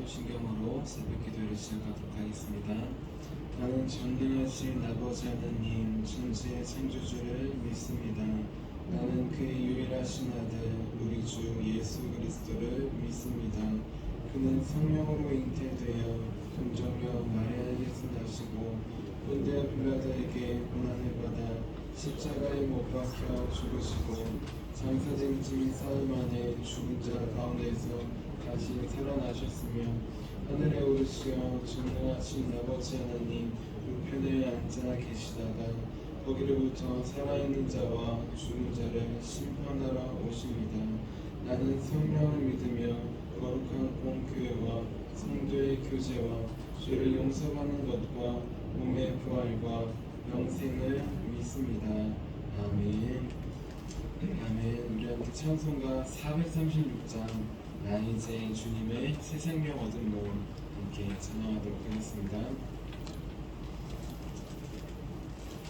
신경으로 새벽 기도를 시작하도록 하겠습니다. 나는 전능하신 아버지 하나님 천지의 창조주를 믿습니다. 나는 그의 유일하신 아들 우리 주 예수 그리스도를 믿습니다. 그는 성령으로 잉태되어 동정녀 마리아에게서 나시고 본디오 빌라도에게 고난을 받아 십자가에 못 박혀 죽으시고 장사된 지 사흘 만에 죽은 자 가운데서 다시 살아나셨으며 하늘에 오르시어 전능하신 아버지 하나님 우편에 앉아 계시다가 거기로부터 살아있는 자와 죽은 자를 심판하러 오십니다. 나는 성령을 믿으며 거룩한 공교회와 성도의 교제와 죄를 용서받는 것과 몸의 부활과 영생을 믿습니다. 아멘. 아멘. 우리 함께 찬송가 436장 나 이제 주님의 새 생명 얻은 몸 함께 찬양하도록 하겠습니다.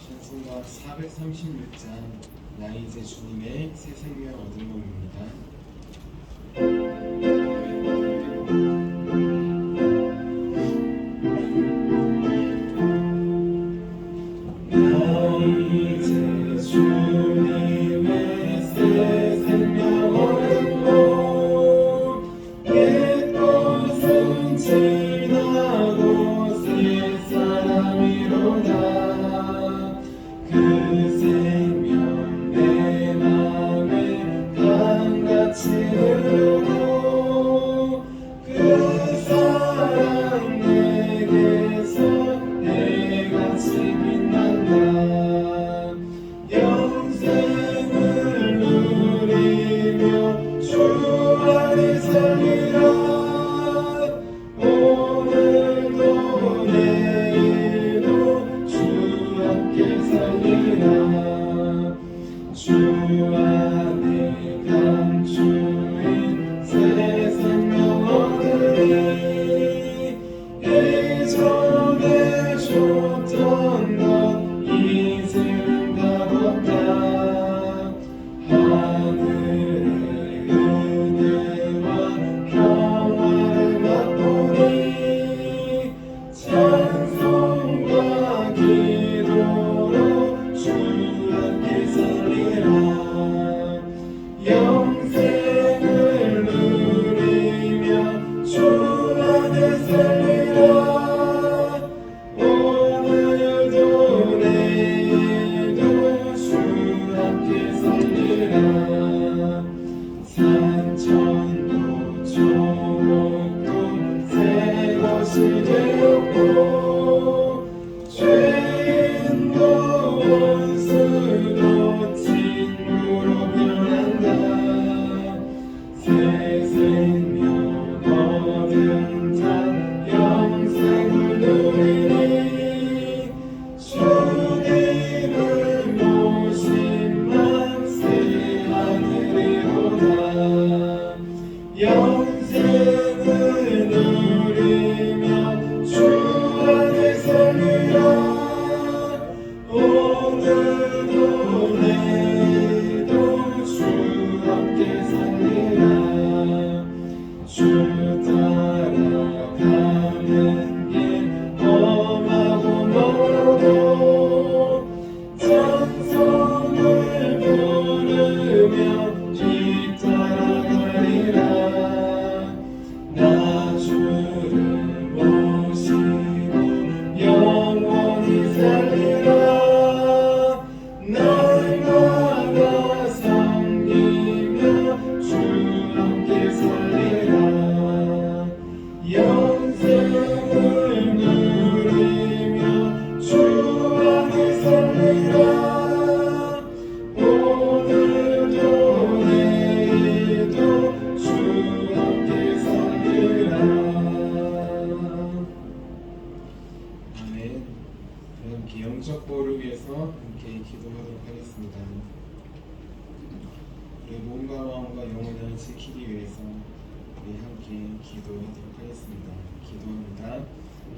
찬송가 436장 나 이제 주님의 새 생명 얻은 몸입니다.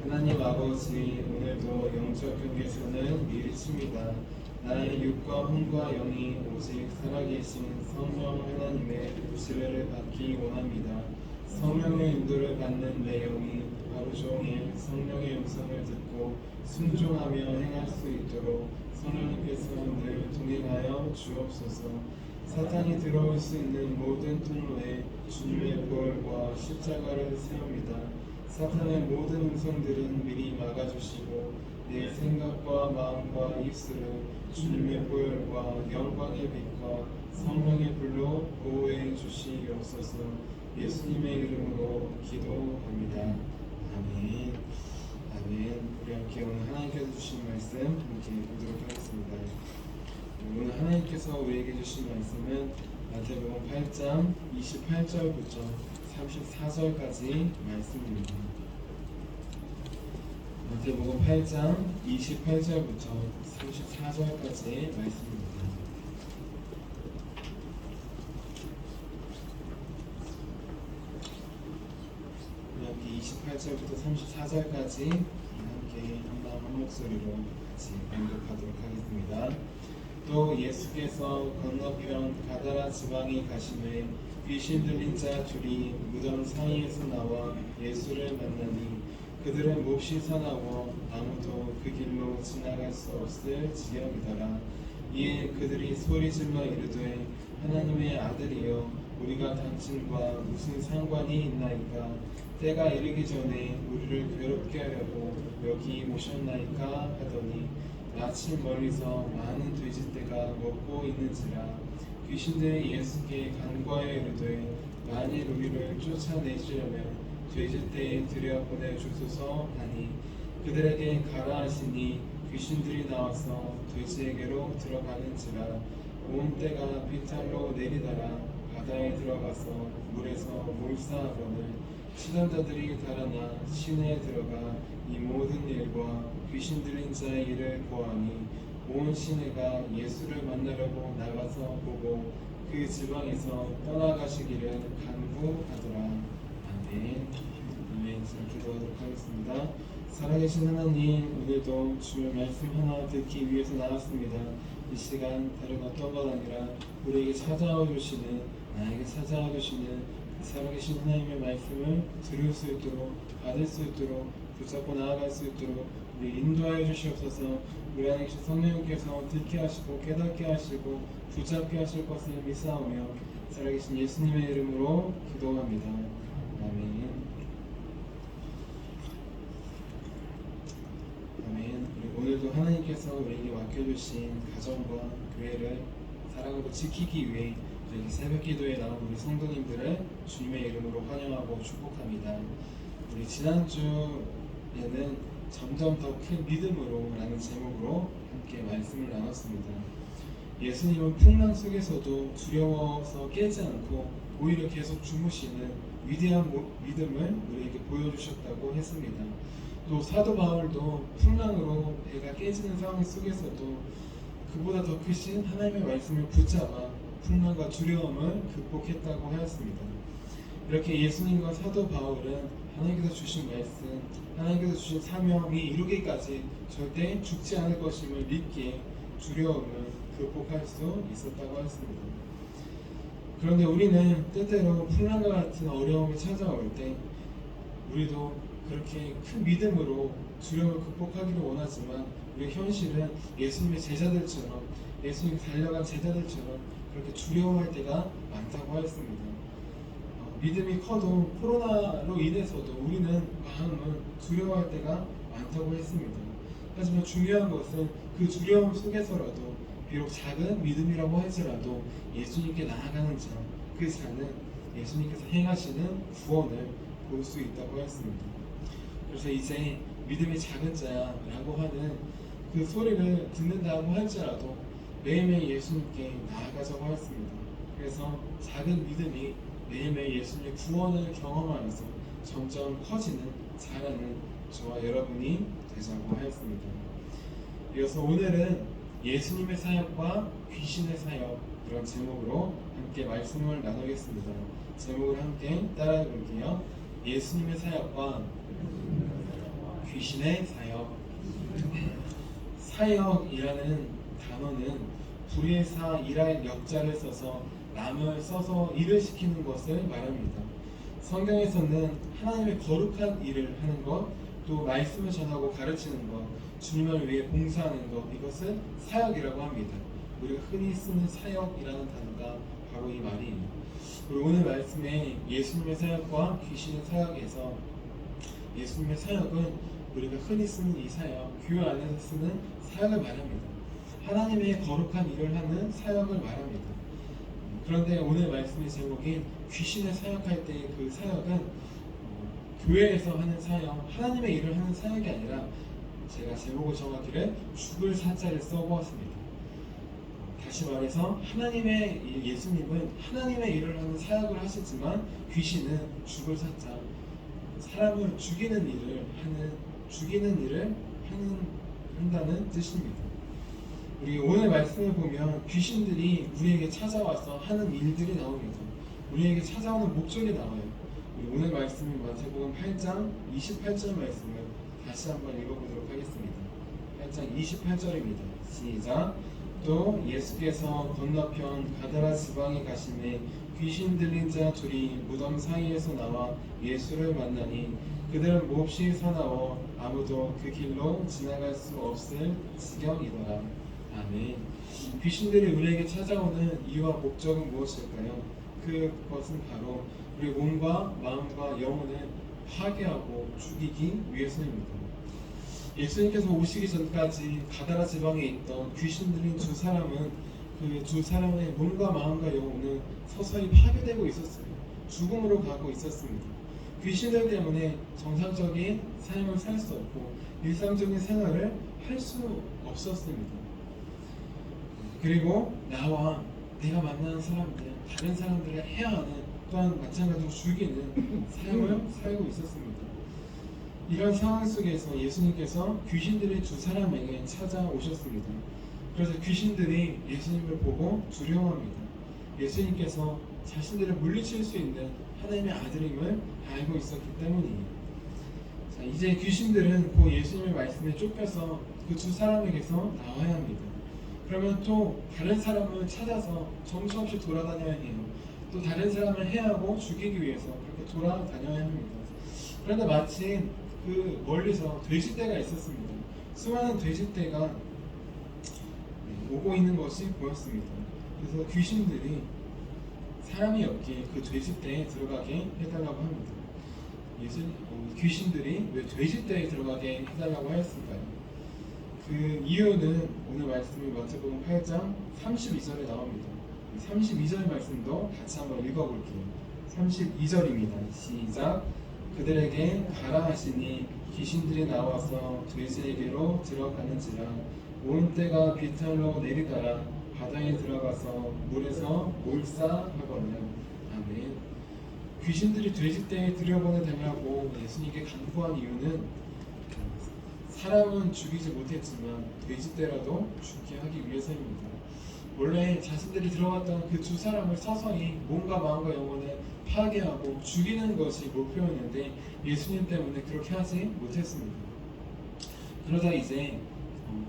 하나님 아버지, 오늘도 영적 경계선을 미리칩니다. 나의 육과 혼과 영이 오직 살아계신 성령 하나님의 지뢰를 받기 원합니다. 성령의 인도를 받는 내 영이 하루 종일 성령의 음성을 듣고 순종하며 행할 수 있도록 성령님께서 늘 동행하여 주옵소서. 사탄이 들어올 수 있는 모든 통로에 주님의 보혈과 십자가를 세웁니다. 사탄의 모든 음성들은 미리 막아주시고 내 생각과 마음과 입술을 주님의 보혈과 영광의 빛과 성령의 불로 보호해 주시옵소서. 예수님의 이름으로 기도합니다. 아멘. 아멘. 우리 함께 오늘 하나님께서 주신 말씀 함께 보도록 하겠습니다. 오늘 하나님께서 우리에게 주신 말씀은 마태복음 8장 28절부터 34절까지 말씀입니다. 마태복음 8장 28절부터 34절까지 말씀입니다. 이렇게 28절부터 34절까지 함께 한마음 한 목소리로 같이 공독하도록 하겠습니다. 또 예수께서 건너편 가다라 지방에 가시매 귀신 들린 자 둘이 무덤 사이에서 나와 예수를 만나니 그들은 몹시 사나워 아무도 그 길로 지나갈 수 없을 지경이더라. 이에 그들이 소리질러 이르되 하나님의 아들이여 우리가 당신과 무슨 상관이 있나이까? 때가 이르기 전에 우리를 괴롭게 하려고 여기 오셨나이까? 하더니 마침 멀리서 많은 돼지떼가 먹고 있는지라. 귀신들이 예수께 간과하여 이르되 만일 우리를 쫓아내시려면 돼지떼에 들여보내 주소서 하니 그들에게 가라 하시니 귀신들이 나와서 돼지에게로 들어가는지라. 온 떼가 비탈로 내리다가 바다에 들어가서 물에서 몰사하거늘 치던 자들이 달아나 시내에 들어가 이 모든 일과 귀신 들린 자의 일을 보아하니 온 시내가 예수를 만나려고 나가서 보고 그 지방에서 떠나가시기를 간구하더라. 아멘. 아멘. 잘 기도하도록 하겠습니다. 살아계신 하나님, 오늘도 주의 말씀 하나 듣기 위해서 나왔습니다. 이 시간 다른 어떤 것 아니라 우리에게 찾아와 주시는, 나에게 찾아와 주시는 살아계신 하나님의 말씀을 들을 수 있도록, 받을 수 있도록, 붙잡고 나아갈 수 있도록 우리 인도하여 주시옵소서. 우리 안에 계신 성령님께서 듣게 하시고 깨닫게 하시고 붙잡게 하실 것을 믿사오며 살아계신 예수님의 이름으로 기도합니다. 아멘. 아멘. 오늘도 하나님께서 우리에게 맡겨주신 가정과 교회를 사랑으로 지키기 위해 저희 새벽 기도에 나온 우리 성도님들을 주님의 이름으로 환영하고 축복합니다. 우리 지난주에는 점점 더 큰 믿음으로 라는 제목으로 함께 말씀을 나눴습니다. 예수님은 풍랑 속에서도 두려워서 깨지 않고 오히려 계속 주무시는 위대한 믿음을 우리에게 보여주셨다고 했습니다. 또 사도 바울도 풍랑으로 배가 깨지는 상황 속에서도 그보다 더 크신 하나님의 말씀을 붙잡아 풍랑과 두려움을 극복했다고 하였습니다. 이렇게 예수님과 사도 바울은 하나님께서 주신 말씀, 하나님께서 주신 사명이 이루기까지 절대 죽지 않을 것임을 믿기에 두려움을 극복할 수 있었다고 하였습니다. 그런데 우리는 때때로 풍랑과 같은 어려움이 찾아올 때 우리도 그렇게 큰 믿음으로 두려움을 극복하기를 원하지만 우리의 현실은 예수님의 제자들처럼, 예수님 달려간 제자들처럼 그렇게 두려워할 때가 많다고 하였습니다. 믿음이 커도 코로나로 인해서도 우리는 마음은 두려워할 때가 많다고 했습니다. 하지만 중요한 것은 그 두려움 속에서라도 비록 작은 믿음이라고 할지라도 예수님께 나아가는 자, 그 자는 예수님께서 행하시는 구원을 볼 수 있다고 했습니다. 그래서 이제 믿음이 작은 자야라고 하는 그 소리를 듣는다고 할지라도 매일매일 예수님께 나아가자고 했습니다. 그래서 작은 믿음이 매일매일 예수님의 구원을 경험하면서 점점 커지는, 자라는 저와 여러분이 되자고 하였습니다. 이어서 오늘은 예수님의 사역과 귀신의 사역, 그런 제목으로 함께 말씀을 나누겠습니다. 제목을 함께 따라해 볼게요. 예수님의 사역과 귀신의 사역. 사역이라는 단어는 불의사 일할 역자를 써서 남을 써서 일을 시키는 것을 말합니다. 성경에서는 하나님의 거룩한 일을 하는 것, 또 말씀을 전하고 가르치는 것, 주님을 위해 봉사하는 것, 이것을 사역이라고 합니다. 우리가 흔히 쓰는 사역이라는 단어가 바로 이 말이에요. 그리고 오늘 말씀에 예수님의 사역과 귀신의 사역에서 예수님의 사역은 우리가 흔히 쓰는 이 사역, 교회 안에서 쓰는 사역을 말합니다. 하나님의 거룩한 일을 하는 사역을 말합니다. 그런데 오늘 말씀의 제목인 귀신을 사역할 때의 그 사역은 교회에서 하는 사역, 하나님의 일을 하는 사역이 아니라 제가 제목을 정하기를 죽을 사자를 써보았습니다. 다시 말해서 예수님은 하나님의 일을 하는 사역을 하시지만 귀신은 죽을 사자, 사람을 죽이는 일을 한다는 뜻입니다. 우리 오늘 말씀을 보면 귀신들이 우리에게 찾아와서 하는 일들이 나옵니다. 우리에게 찾아오는 목적이 나와요. 우리 오늘 말씀인 마태복음 8장 28절 말씀을 다시 한번 읽어보도록 하겠습니다. 8장 28절입니다. 시작. 또 예수께서 건너편 가다라 지방에 가심에 귀신 들린 자 둘이 무덤 사이에서 나와 예수를 만나니 그들은 몹시 사나워 아무도 그 길로 지나갈 수 없을 지경이더라. 아멘. 귀신들이 우리에게 찾아오는 이유와 목적은 무엇일까요? 그것은 바로 우리 몸과 마음과 영혼을 파괴하고 죽이기 위해서입니다. 예수님께서 오시기 전까지 가다라 지방에 있던 귀신 들린 두 사람은 그 두 사람의 몸과 마음과 영혼은 서서히 파괴되고 있었어요. 죽음으로 가고 있었습니다. 귀신들 때문에 정상적인 삶을 살 수 없고 일상적인 생활을 할 수 없었습니다. 그리고 나와 내가 만나는 사람들, 다른 사람들을 해야 하는 또한 마찬가지로 죽이는 삶을 살고 있었습니다. 이런 상황 속에서 예수님께서 귀신들의 두 사람에게 찾아오셨습니다. 그래서 귀신들이 예수님을 보고 두려워합니다. 예수님께서 자신들을 물리칠 수 있는 하나님의 아들임을 알고 있었기 때문이에요. 자, 이제 귀신들은 그 예수님의 말씀에 쫓겨서 그 두 사람에게서 나와야 합니다. 그러면 또 다른 사람을 찾아서 정신없이 돌아다녀야 해요. 또 다른 사람을 해하고 죽이기 위해서 그렇게 돌아다녀야 합니다. 그런데 마침 그 멀리서 돼지떼가 있었습니다. 수많은 돼지떼가 오고 있는 것이 보였습니다. 그래서 귀신들이 사람이 없기에 그 돼지떼에 들어가게 해달라고 합니다. 귀신들이 왜 돼지떼에 들어가게 해달라고 하였을까요? 그 이유는 오늘 말씀이 마태복음 8장 32절에 나옵니다. 32절 말씀도 같이 한번 읽어볼게요. 32절입니다. 시작. 그들에게 가라 하시니 귀신들이 나와서 돼지에게로 들어가는지라 온 때가 비탈로 내리다가 바다에 들어가서 물에서 몰사하거늘. 아멘. 귀신들이 돼지떼에 들여보내달라고 예수님께 간구한 이유는 사람은 죽이지 못했지만 돼지떼라도 죽게 하기 위해서입니다. 원래 자신들이 들어갔던 그 두 사람을 서서히 몸과 마음과 영혼을 파괴하고 죽이는 것이 목표였는데 예수님 때문에 그렇게 하지 못했습니다. 그러다 이제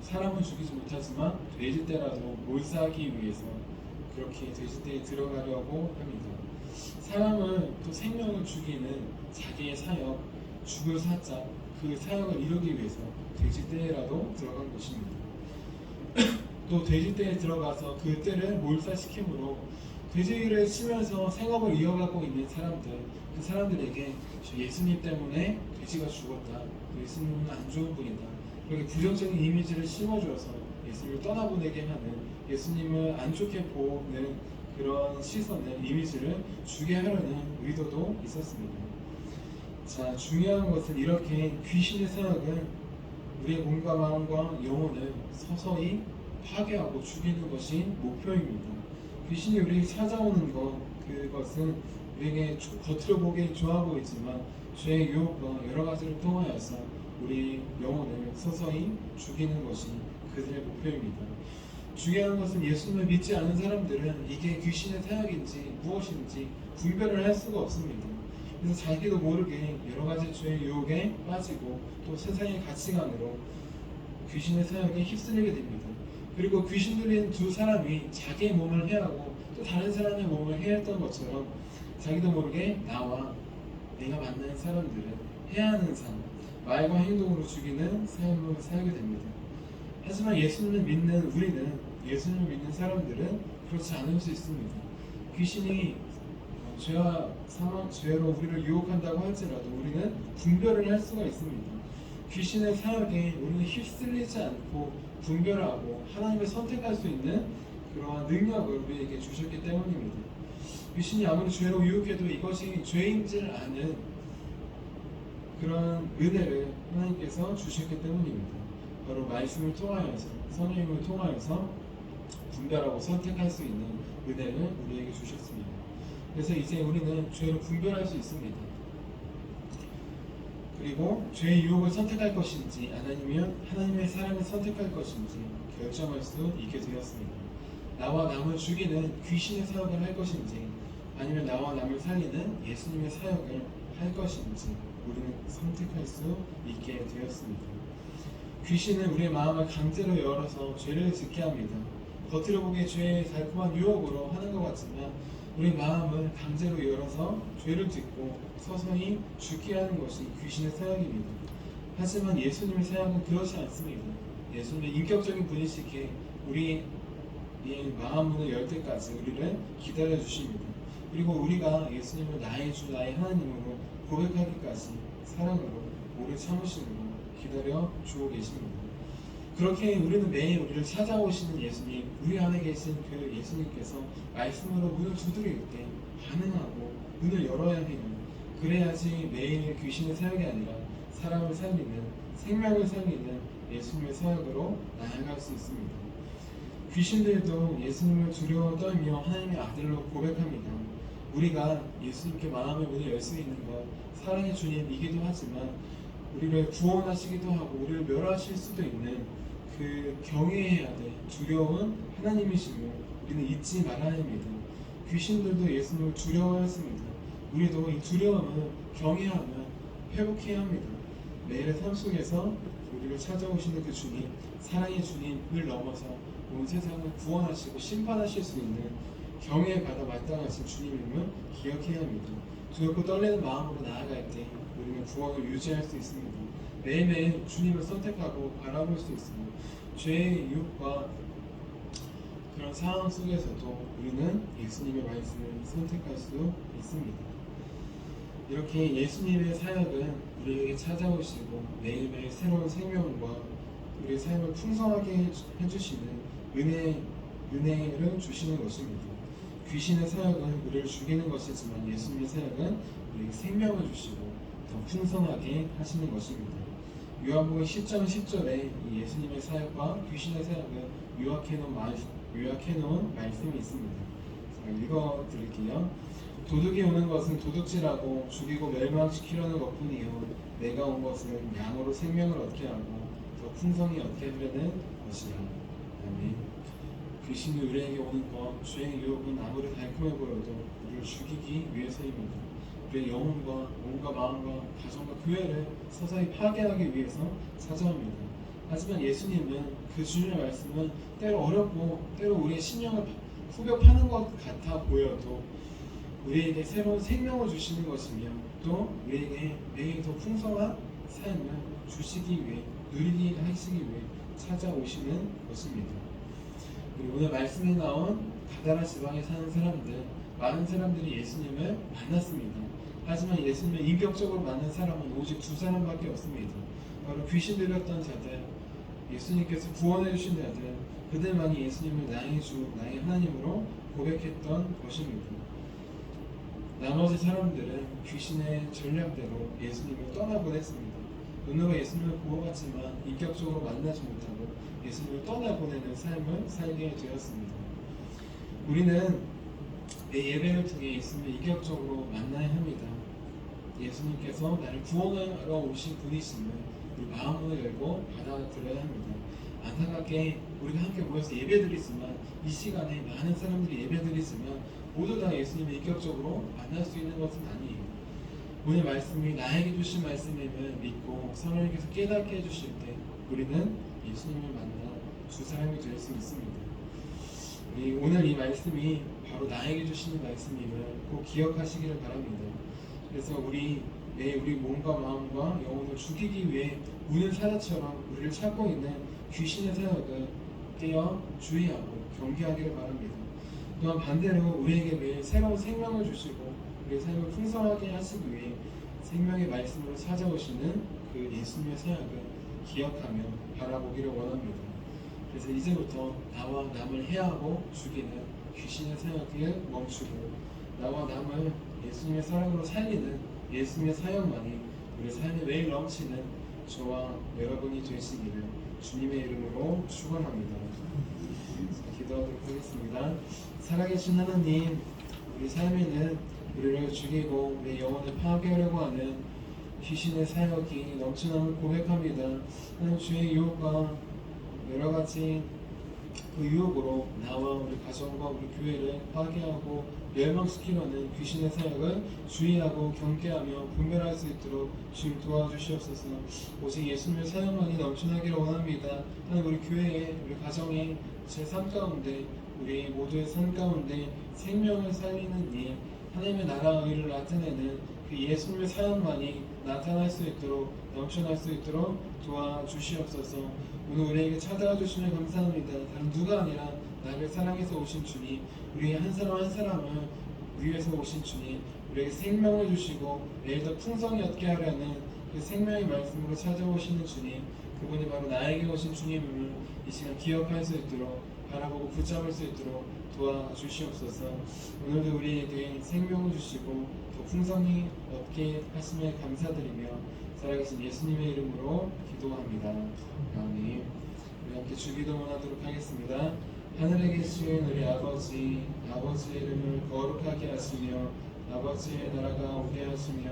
사람은 죽이지 못하지만 돼지떼라도 몰사하기 위해서 그렇게 돼지떼에 들어가려고 합니다. 사람을 또 생명을 죽이는 자기의 사역, 죽을 사자, 그 사역을 이루기 위해서 돼지떼라도 들어간 것입니다. 또 돼지떼에 들어가서 그 떼를 몰사시키므로 돼지를 치면서 생업을 이어가고 있는 사람들, 그 사람들에게 예수님 때문에 돼지가 죽었다, 예수님은 안 좋은 분이다, 그렇게 부정적인 이미지를 심어주어서 예수님을 떠나보내게 하는, 예수님을 안 좋게 보는 그런 시선을, 이미지를 주게 하려는 의도도 있었습니다. 자, 중요한 것은 이렇게 귀신의 사역은 우리의 몸과 마음과 영혼을 서서히 파괴하고 죽이는 것이 목표입니다. 귀신이 우리에게 찾아오는 것, 그것은 우리에게 겉으로 보기에 좋아 보이지만 죄의 유혹과 여러 가지를 통하여서 우리 영혼을 서서히 죽이는 것이 그들의 목표입니다. 중요한 것은 예수님을 믿지 않은 사람들은 이게 귀신의 사역인지 무엇인지 분별을 할 수가 없습니다. 그래서 자기도 모르게 여러 가지 죄의 유혹에 빠지고 또 세상의 가치관으로 귀신의 사역에 휩쓸리게 됩니다. 그리고 귀신 들린 두 사람이 자기의 몸을 해하고 또 다른 사람의 몸을 해했던 것처럼 자기도 모르게 나와 내가 만나는 사람들은 해야 하는 삶, 말과 행동으로 죽이는 삶을 살게 됩니다. 하지만 예수님을 믿는 우리는, 예수님을 믿는 사람들은 그렇지 않을 수 있습니다. 귀신이 죄와 상황, 죄로 우리를 유혹한다고 할지라도 우리는 분별을 할 수가 있습니다. 귀신의 사역에 우리는 휩쓸리지 않고 분별하고 하나님을 선택할 수 있는 그러한 능력을 우리에게 주셨기 때문입니다. 귀신이 아무리 죄로 유혹해도 이것이 죄인지를 아는 그런 은혜를 하나님께서 주셨기 때문입니다. 바로 말씀을 통하여서, 성령님을 통하여서 분별하고 선택할 수 있는 은혜를 우리에게 주셨습니다. 그래서 이제 우리는 죄를 분별할 수 있습니다. 그리고 죄의 유혹을 선택할 것인지 아니면 하나님의 사랑을 선택할 것인지 결정할 수 있게 되었습니다. 나와 남을 죽이는 귀신의 사역을 할 것인지 아니면 나와 남을 살리는 예수님의 사역을 할 것인지 우리는 선택할 수 있게 되었습니다. 귀신은 우리의 마음을 강제로 열어서 죄를 짓게 합니다. 겉으로 보기에 죄의 달콤한 유혹으로 하는 것 같지만 우리 마음을 강제로 열어서 죄를 짓고 서서히 죽게 하는 것이 귀신의 사역입니다. 하지만 예수님의 사역은 그렇지 않습니다. 예수님의 인격적인 분이시기에 우리의 마음문을 열 때까지 우리를 기다려 주십니다. 그리고 우리가 예수님을 나의 주, 나의 하나님으로 고백하기까지 사랑으로 오래 참으심으로 기다려 주고 계십니다. 그렇게 우리는 매일 우리를 찾아오시는 예수님, 우리 안에 계신 그 예수님께서 말씀으로 문을 두드릴 때 반응하고 문을 열어야 해요. 그래야지 매일 귀신의 사역이 아니라 사람을 살리는, 생명을 살리는 예수님의 사역으로 나아갈 수 있습니다. 귀신들도 예수님을 두려워 떨며 하나님의 아들로 고백합니다. 우리가 예수님께 마음의 문을 열 수 있는 것, 사랑의 주님이기도 하지만 우리를 구원하시기도 하고 우리를 멸하실 수도 있는 그 경외해야 돼 두려운 하나님이심을 우리는 잊지 말아야 합니다. 귀신들도 예수님을 두려워했습니다. 우리도 이 두려움을 경외하며 회복해야 합니다. 매일의 삶 속에서 우리를 찾아오시는 그 주님, 사랑의 주님을 넘어서 온 세상을 구원하시고 심판하실 수 있는 경외받아 마땅하신 주님임을 기억해야 합니다. 두렵고 떨리는 마음으로 나아갈 때 우리는 구원을 유지할 수 있습니다. 매일매일 주님을 선택하고 바라볼 수 있습니다. 죄의 유혹과 그런 상황 속에서도 우리는 예수님의 말씀을 선택할 수 있습니다. 이렇게 예수님의 사역은 우리에게 찾아오시고 매일매일 새로운 생명과 우리의 삶을 풍성하게 해주시는 은혜를 주시는 것입니다. 귀신의 사역은 우리를 죽이는 것이지만 예수님의 사역은 우리에게 생명을 주시고 더 풍성하게 하시는 것입니다. 요한복음 10장 10절에 이 예수님의 사역과 귀신의 사역을 요약해놓은 말씀이 있습니다. 제가 읽어드릴게요. 도둑이 오는 것은 도둑질하고 죽이고 멸망시키려는 것뿐이요 내가 온 것은 양으로 생명을 얻게 하고 더 풍성히 얻게 하려는 것이라. 아멘. 귀신이 우리에게 오는 것, 죄의 유혹은 아무리 달콤해 보여도 우리를 죽이기 위해서입니다. 우리의 영혼과 몸과 마음과 가정과 교회를 서서히 파괴하기 위해서 찾아옵니다. 하지만 예수님은 그 주님의 말씀은 때로 어렵고 때로 우리의 신령을 후벼 파는 것 같아 보여도 우리에게 새로운 생명을 주시는 것이며 또 우리에게 매일 더 풍성한 삶을 주시기 위해 누리게 하시기 위해 찾아오시는 것입니다. 그리고 오늘 말씀에 나온 가다라 지방에 사는 사람들, 많은 사람들이 예수님을 만났습니다. 하지만 예수님을 인격적으로 만난 사람은 오직 두 사람밖에 없습니다. 바로 귀신 들렸던 자들, 예수님께서 구원해 주신 자들, 그들만이 예수님을 나의 주, 나의 하나님으로 고백했던 것입니다. 나머지 사람들은 귀신의 전략대로 예수님을 떠나보냈습니다. 눈으로 예수님을 보았지만 인격적으로 만나지 못하고 예수님을 떠나보내는 삶을 살게 되었습니다. 우리는 내 예배를 통해 예수님을 인격적으로 만나야 합니다. 예수님께서 나를 구원하러 오신 분이심을 우리 마음을 열고 받아들여야 합니다. 안타깝게 우리가 함께 모여서 예배드리지만 이 시간에 많은 사람들이 예배드리지만 모두 다 예수님을 인격적으로 만날 수 있는 것은 아니에요. 오늘 말씀이 나에게 주신 말씀임을 믿고 성령님께서 깨닫게 해주실 때 우리는 예수님을 만나 주 사람이 될 수 있습니다. 오늘 이 말씀이 바로 나에게 주시는 말씀임을 꼭 기억하시기를 바랍니다. 그래서 우리 몸과 마음과 영혼을 죽이기 위해 우는 사자처럼 우리를 찾고 있는 귀신의 사역을 깨어 주의하고 경계하기를 바랍니다. 또한 반대로 우리에게 매일 새로운 생명을 주시고 우리의 삶을 풍성하게 하시기 위해 생명의 말씀으로 찾아오시는 그 예수님의 사역을 기억하며 바라보기를 원합니다. 그래서 이제부터 나와 남을 해하고 죽이는 귀신의 사역을 멈추고 나와 남을 예수님의 사랑으로 살리는 예수님의 사역만이 우리 삶에 매일 넘치는 저와 여러분이 되시기를 주님의 이름으로 축원합니다. 기도하도록 하겠습니다. 살아계신 하나님, 우리 삶에는 우리를 죽이고 우리 영혼을 파괴하려고 하는 귀신의 사역이 넘쳐남을 고백합니다. 하나님, 주의 유혹과 여러 가지 그 유혹으로 나와 우리 가정과 우리 교회를 파괴하고 멸망시키려는 귀신의 사역을 주의하고 경계하며 분별할 수 있도록 주님 도와주시옵소서. 오직 예수님의 사역만이 넘쳐나기를 원합니다. 하나님, 우리 교회에 우리 가정에 제 삶 가운데 우리 모두의 삶 가운데 생명을 살리는 일, 하나님의 나라의 의를 나타내는 그 예수님의 사역만이 나타날 수 있도록 넘쳐날 수 있도록 도와주시옵소서. 오늘 우리에게 찾아와 주시면 감사합니다. 다른 누가 아니라 나를 사랑해서 오신 주님, 우리 한 사람 한 사람을 위해서 오신 주님, 우리에게 생명을 주시고 매일 더 풍성히 얻게 하려는 그 생명의 말씀으로 찾아오시는 주님, 그분이 바로 나에게 오신 주님을 이 시간 기억할 수 있도록 바라보고 붙잡을 수 있도록 도와주시옵소서. 오늘도 우리에게 생명을 주시고 더 풍성히 얻게 하심에 감사드리며 살아계신 예수님의 이름으로 기도합니다. 아멘. 우리 함께 주기도문 하도록 하겠습니다. 하늘에 계신 우리 아버지, 아버지의 이름을 거룩하게 하시며 아버지의 나라가 오게 하시며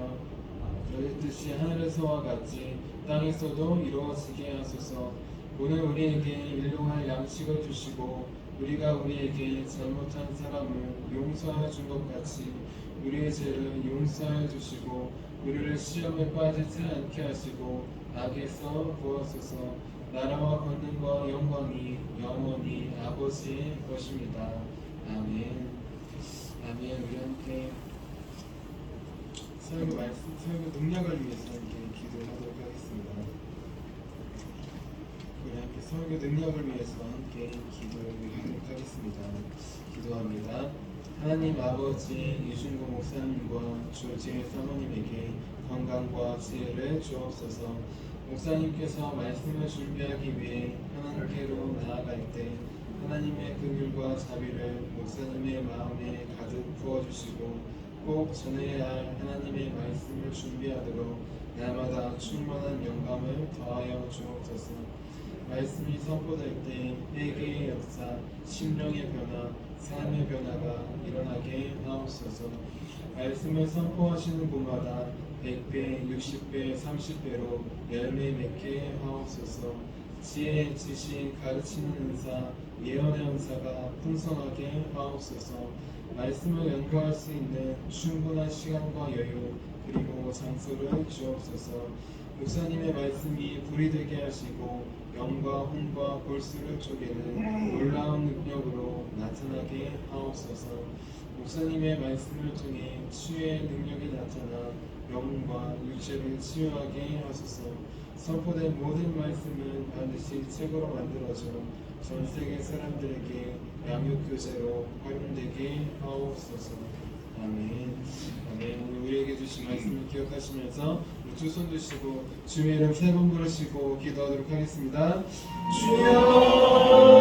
너희 뜻이 하늘에서와 같이 땅에서도 이루어지게 하소서. 오늘 우리에게 일용할 양식을 주시고 우리가 우리에게 잘못한 사람을 용서하여 준 것 같이 우리의 죄를 용서하여 주시고 우리를 시험에 빠지지 않게 하시고 악에서 구하소서. 나라와 권능과 영광이 영원히 아버지의 것입니다. 아멘. 아멘. 우리 함께 설교 능력을 위해서 함께 기도하도록 하겠습니다. 우리 함께 설교 능력을 위해서 함께 기도하도록 하겠습니다. 기도합니다. 하나님 아버지, 이준구 목사님과 조지혜 사모님에게 건강과 지혜를 주옵소서. 목사님께서 말씀을 준비하기 위해 하나님께로 나아갈 때 하나님의 긍휼과 자비를 목사님의 마음에 가득 부어주시고 꼭 전해야 할 하나님의 말씀을 준비하도록 날마다 충만한 영감을 더하여 주옵소서. 말씀이 선포될 때 회개의 역사, 심령의 변화, 삶의 변화가 일어나게 하옵소서. 말씀을 선포하시는 분마다 100배, 60배, 30배로 열매 맺게 하옵소서. 지혜, 지식, 가르치는 은사, 예언의 은사가 풍성하게 하옵소서. 말씀을 연구할 수 있는 충분한 시간과 여유 그리고 장소를 주옵소서. 목사님의 말씀이 불이 되게 하시고 영과 혼과 골수를 쪼개는 놀라운 능력으로 나타나게 하옵소서. 목사님의 말씀을 통해 치유의 능력이 나타나 영과 육체를 치유하게 하소서. 선포된 모든 말씀은 반드시 책으로 만들어져 전 세계 사람들에게 양육교재로 활용되게 하옵소서. 아멘. 아멘. 오늘 우리에게 주신 말씀을 기억하시면서 두 손 드시고 주의 이름 세 번 부르시고 기도하도록 하겠습니다. 주여